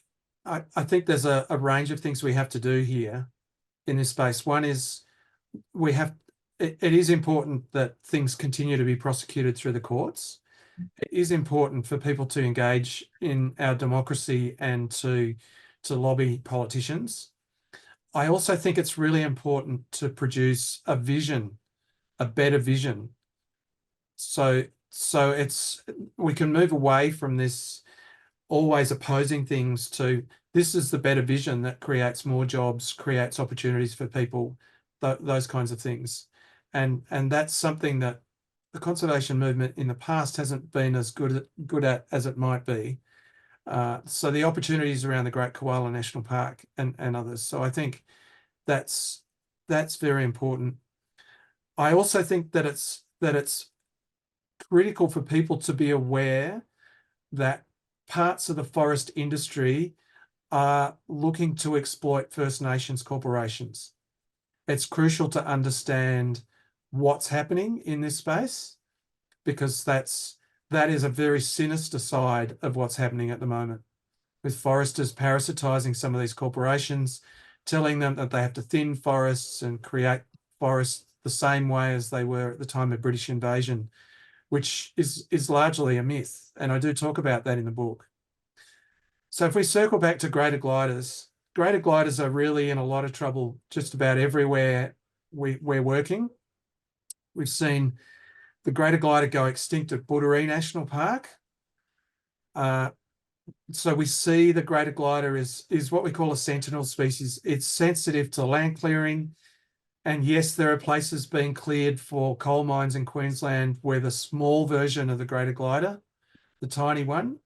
there's a range of things we have to do here in this space. One is it is important that things continue to be prosecuted through the courts. It is important for people to engage in our democracy and to lobby politicians. I also think it's really important to produce a vision, a better vision. So we can move away from this always opposing things to this is the better vision that creates more jobs, creates opportunities for people, those kinds of things. And that's something that the conservation movement in the past hasn't been as good at as it might be. So the opportunities around the Great Koala National Park and others. So I think that's very important. I also think that it's critical for people to be aware that parts of the forest industry are looking to exploit First Nations corporations. It's crucial to understand what's happening in this space, because that's that is a very sinister side of what's happening at the moment, with foresters parasitising some of these corporations, telling them that they have to thin forests and create forests the same way as they were at the time of British invasion, which is largely a myth. And I do talk about that in the book. So if we circle back to greater gliders are really in a lot of trouble just about everywhere we're working. We've seen the greater glider go extinct at Buddery National Park. So we see the greater glider is what we call a sentinel species. It's sensitive to land clearing. And yes, there are places being cleared for coal mines in Queensland where the small version of the greater glider, the tiny one,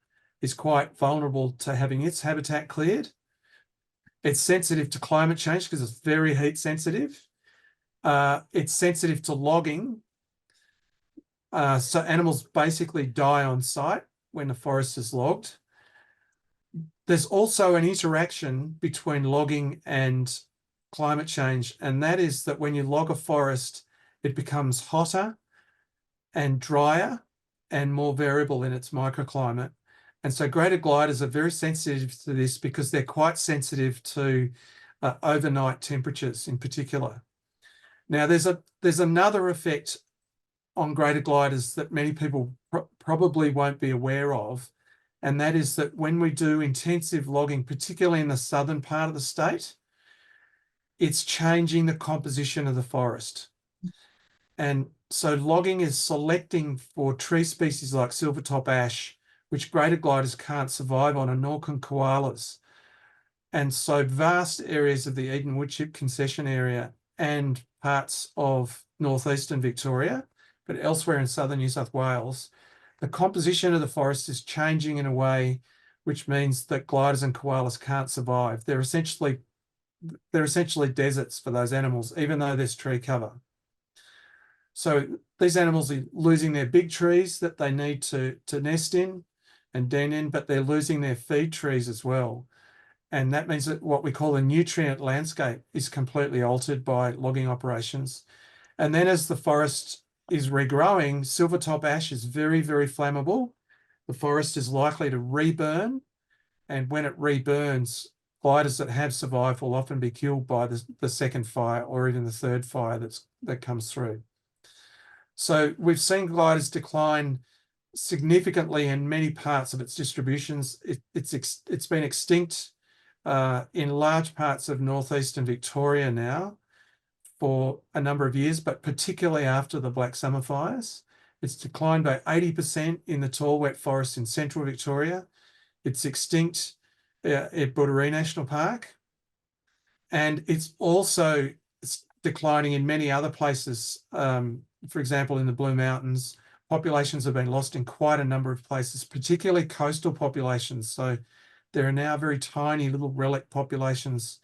is quite vulnerable to having its habitat cleared. It's sensitive to climate change because it's very heat sensitive. It's sensitive to logging. So animals basically die on site when the forest is logged. There's also an interaction between logging and climate change, and that is that when you log a forest, it becomes hotter and drier and more variable in its microclimate. And so greater gliders are very sensitive to this because they're quite sensitive to overnight temperatures in particular. Now, there's another effect on greater gliders that many people probably won't be aware of, and that is that when we do intensive logging, particularly in the southern part of the state, it's changing the composition of the forest. And so logging is selecting for tree species like silvertop ash, which greater gliders can't survive on, and nor can koalas. And so vast areas of the Eden woodchip concession area and parts of northeastern Victoria, but elsewhere in southern New South Wales, the composition of the forest is changing in a way which means that gliders and koalas can't survive. They're essentially deserts for those animals, even though there's tree cover. So these animals are losing their big trees that they need to nest in and den in, but they're losing their feed trees as well. And that means that what we call a nutrient landscape is completely altered by logging operations. And then as the forest is regrowing, silvertop ash is very, very flammable. The forest is likely to reburn. And when it reburns, gliders that have survived will often be killed by the second fire or even the third fire that comes through. So we've seen gliders decline significantly in many parts of its distributions. It's been extinct in large parts of northeastern Victoria now for a number of years, but particularly after the Black Summer fires. It's declined by 80% in the tall wet forests in central Victoria. It's extinct at Buddery National Park. And it's also declining in many other places. For example, in the Blue Mountains, populations have been lost in quite a number of places, particularly coastal populations. So there are now very tiny little relic populations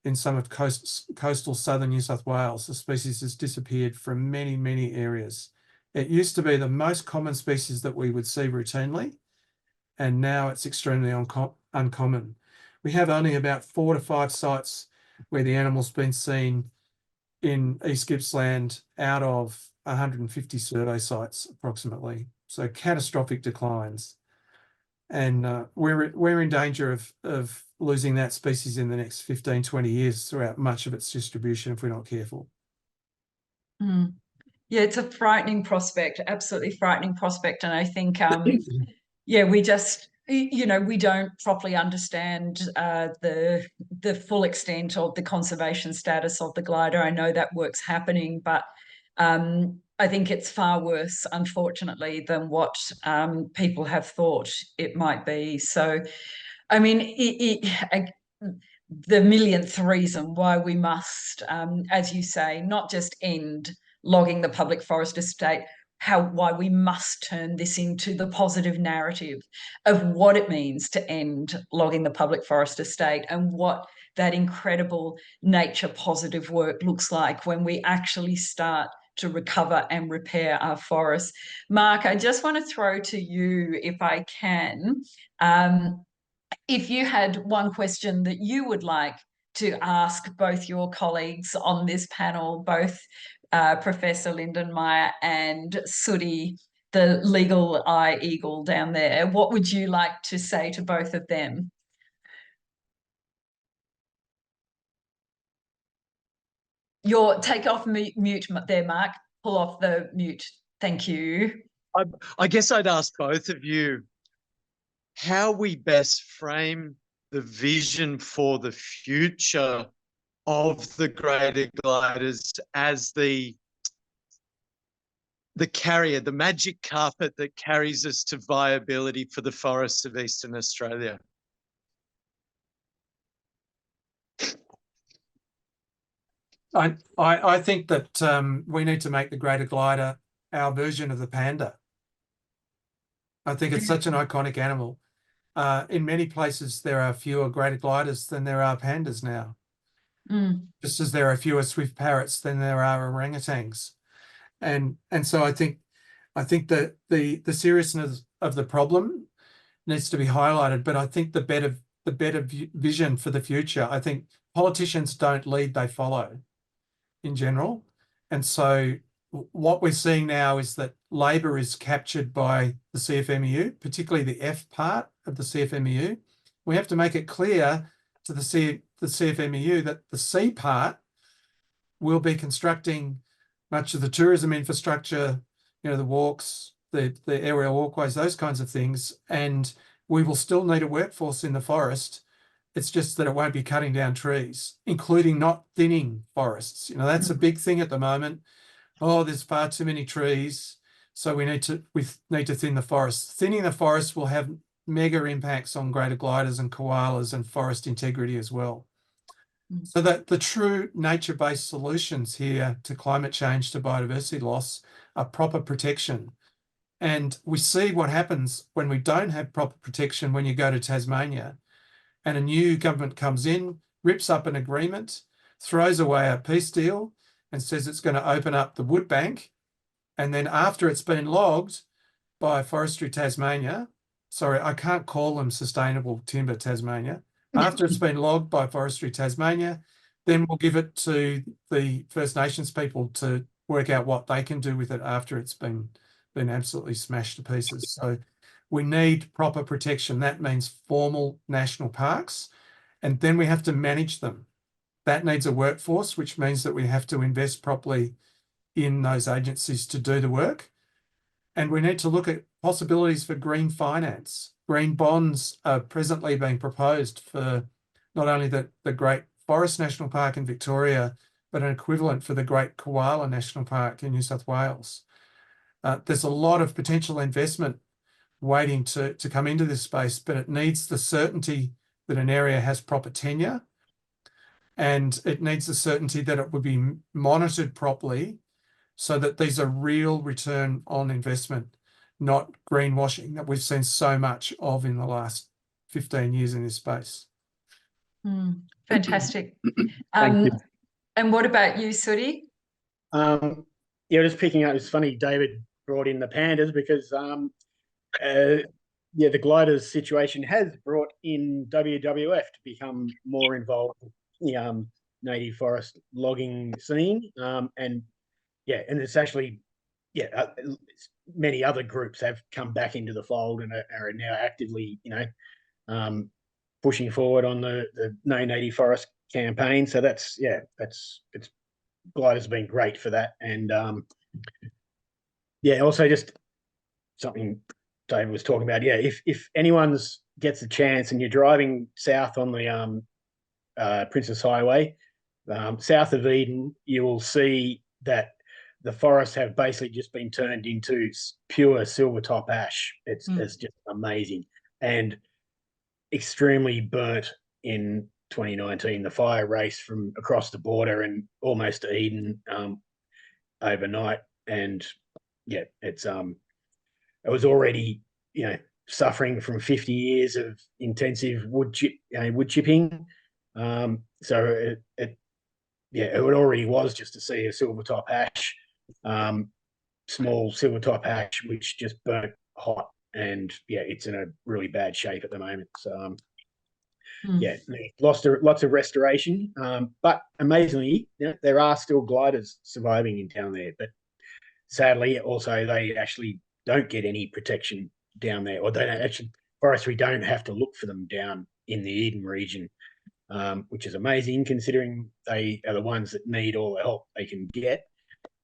in some of coastal southern New South Wales. The species has disappeared from many, many areas. It used to be the most common species that we would see routinely, and now it's extremely uncommon. We have only about 4 to 5 sites where the animal's been seen in East Gippsland out of 150 survey sites approximately. So catastrophic declines. And we're in danger of losing that species in the next 15, 20 years throughout much of its distribution if we're not careful. Mm. Yeah, it's a frightening prospect, absolutely frightening prospect. And I think, yeah, we just, we don't properly understand the full extent of the conservation status of the glider. I know that work's happening, but I think it's far worse, unfortunately, than what people have thought it might be. So, I mean, the millionth reason why we must, as you say, not just end logging the public forest estate, why we must turn this into the positive narrative of what it means to end logging the public forest estate and what that incredible nature positive work looks like when we actually start to recover and repair our forests. Mark, I just want to throw to you, if I can, if you had one question that you would like to ask both your colleagues on this panel, both Professor Lindenmayer and Sooty the legal eye eagle down there. What would you like to say to both of them? Take off mute there, Mark. Pull off the mute. Thank you. I guess I'd ask both of you how we best frame the vision for the future of the greater gliders as the carrier, the magic carpet that carries us to viability for the forests of Eastern Australia. I think that we need to make the greater glider our version of the panda. I think it's such an iconic animal. In many places, there are fewer greater gliders than there are pandas now. Just as there are fewer swift parrots than there are orangutans. And so I think that the seriousness of the problem needs to be highlighted. But I think the better vision for the future, I think politicians don't lead, they follow in general. And so what we're seeing now is that Labor is captured by the CFMEU, particularly the F part of the CFMEU. We have to make it clear to the CFMEU that the C part will be constructing much of the tourism infrastructure, the walks, the aerial walkways, those kinds of things. And we will still need a workforce in the forest. It's just that it won't be cutting down trees, including not thinning forests. That's a big thing at the moment. Oh, there's far too many trees, so we need to thin the forest. Thinning the forest will have mega impacts on greater gliders and koalas and forest integrity as well. So that the true nature-based solutions here to climate change, to biodiversity loss, are proper protection. And we see what happens when we don't have proper protection when you go to Tasmania and a new government comes in, rips up an agreement, throws away a peace deal and says it's going to open up the wood bank. And then after it's been logged by Forestry Tasmania, sorry, I can't call them Sustainable Timber Tasmania, after it's been logged by Forestry Tasmania, then we'll give it to the First Nations people to work out what they can do with it after it's been absolutely smashed to pieces. So we need proper protection. That means formal national parks, and then we have to manage them. That needs a workforce, which means that we have to invest properly in those agencies to do the work. And we need to look at possibilities for green finance. Green bonds are presently being proposed for not only the Great Forest National Park in Victoria, but an equivalent for the Great Koala National Park in New South Wales. There's a lot of potential investment waiting to come into this space, but it needs the certainty that an area has proper tenure, and it needs the certainty that it would be monitored properly so that these are real return on investment, not greenwashing that we've seen so much of in the last 15 years in this space. Fantastic. Thank you. And what about you, Sooty? Yeah, just picking up, it's funny David brought in the pandas because the gliders situation has brought in WWF to become more involved in the native forest logging scene. And it's actually, many other groups have come back into the fold and are now actively, pushing forward on the No Native Forest campaign. So gliders have been great for that. And also just something David was talking about. If anyone's gets a chance and you're driving south on the Princess Highway, south of Eden, you will see that the forests have basically just been turned into pure silvertop ash. It's just amazing and extremely burnt in 2019. The fire raced from across the border and almost to Eden overnight. And it was already, suffering from 50 years of intensive wood chipping. So it already was just to see a silvertop ash, small silvertop ash, which just burnt hot, and it's in a really bad shape at the moment. So lots of restoration, but amazingly, there are still gliders surviving in town there. But sadly, also they actually don't get any protection down there, or they don't actually, forestry don't have to look for them down in the Eden region, which is amazing considering they are the ones that need all the help they can get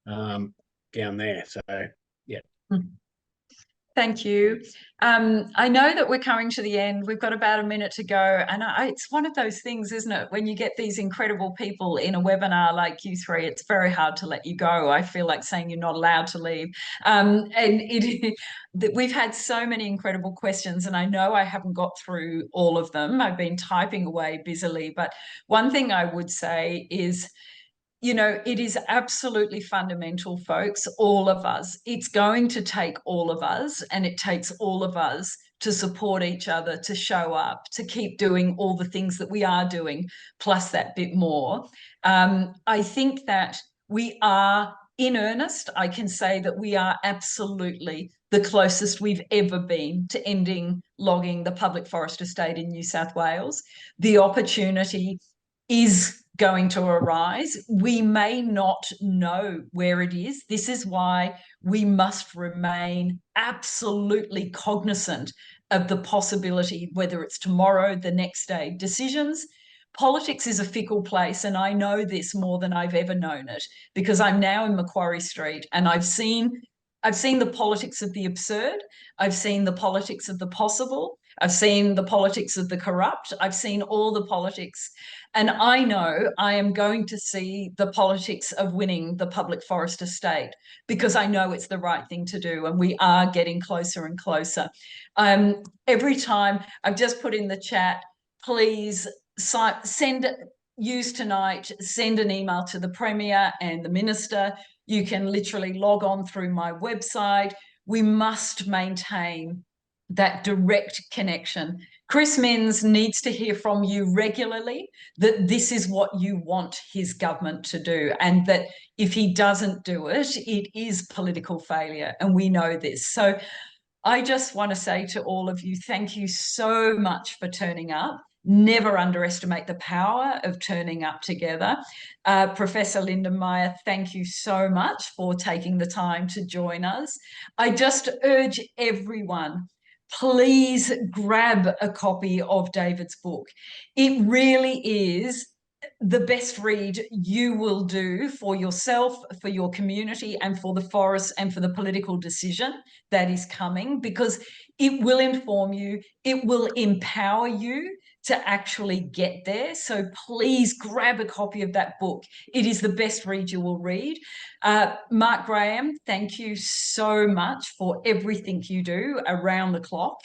down there. So, yeah. Thank you. I know that we're coming to the end. We've got about a minute to go. And it's one of those things, isn't it? When you get these incredible people in a webinar like you three, it's very hard to let you go. I feel like saying you're not allowed to leave. We've had so many incredible questions, and I know I haven't got through all of them. I've been typing away busily. But one thing I would say is, you know, it is absolutely fundamental, folks, all of us. It's going to take all of us, and it takes all of us to support each other, to show up, to keep doing all the things that we are doing, plus that bit more. I think that we are in earnest. I can say that we are absolutely the closest we've ever been to ending logging, the public forest estate in New South Wales. The opportunity is going to arise. We may not know where it is. This is why we must remain absolutely cognizant of the possibility, whether it's tomorrow, the next day. Decisions, politics is a fickle place, and I know this more than I've ever known it, because I'm now in Macquarie Street and I've seen the politics of the absurd. I've seen the politics of the possible. I've seen the politics of the corrupt. I've seen all the politics. And I know I am going to see the politics of winning the public forest estate, because I know it's the right thing to do, and we are getting closer and closer. Every time, I've just put in the chat, please use tonight, send an email to the Premier and the Minister. You can literally log on through my website. We must maintain that direct connection. Chris Minns needs to hear from you regularly that this is what you want his government to do, and that if he doesn't do it, it is political failure, and we know this. So I just want to say to all of you, thank you so much for turning up. Never underestimate the power of turning up together. Professor Lindenmayer, thank you so much for taking the time to join us. I just urge everyone, please grab a copy of David's book. It really is the best read you will do for yourself, for your community, and for the forest, and for the political decision that is coming, because it will inform you, it will empower you to actually get there. So please grab a copy of that book. It is the best read you will read. Mark Graham, thank you so much for everything you do around the clock.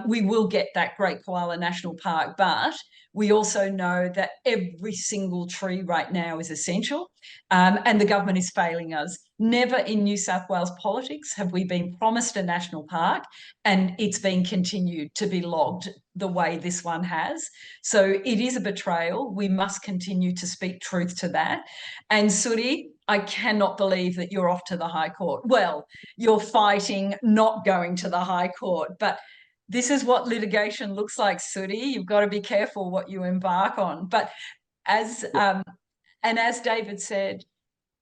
We will get that Great Koala National Park, but we also know that every single tree right now is essential, and the government is failing us. Never in New South Wales politics have we been promised a national park and it's been continued to be logged the way this one has. So it is a betrayal. We must continue to speak truth to that. And Sooty, I cannot believe that you're off to the High Court. Well, you're fighting not going to the High Court, but this is what litigation looks like, Sooty. You've got to be careful what you embark on. But as David said,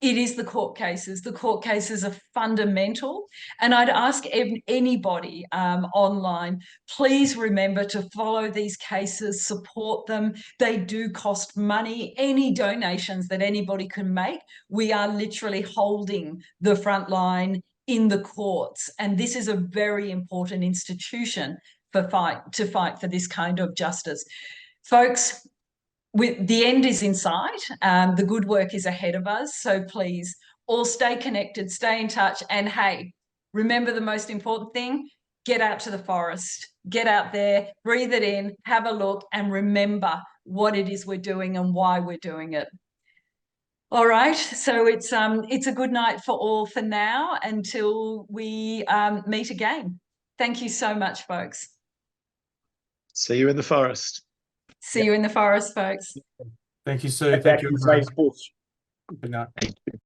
it is the court cases. The court cases are fundamental. And I'd ask anybody online, please remember to follow these cases, support them. They do cost money. Any donations that anybody can make, we are literally holding the front line in the courts. And this is a very important institution to fight for this kind of justice. Folks, the end is in sight. The good work is ahead of us. So please all stay connected, stay in touch. And hey, remember the most important thing, get out to the forest, get out there, breathe it in, have a look, and remember what it is we're doing and why we're doing it. All right, so it's a good night for all for now until we meet again. Thank you so much, folks. See you in the forest. See you in the forest, folks. Thank you, Sue. Thank you. Good night.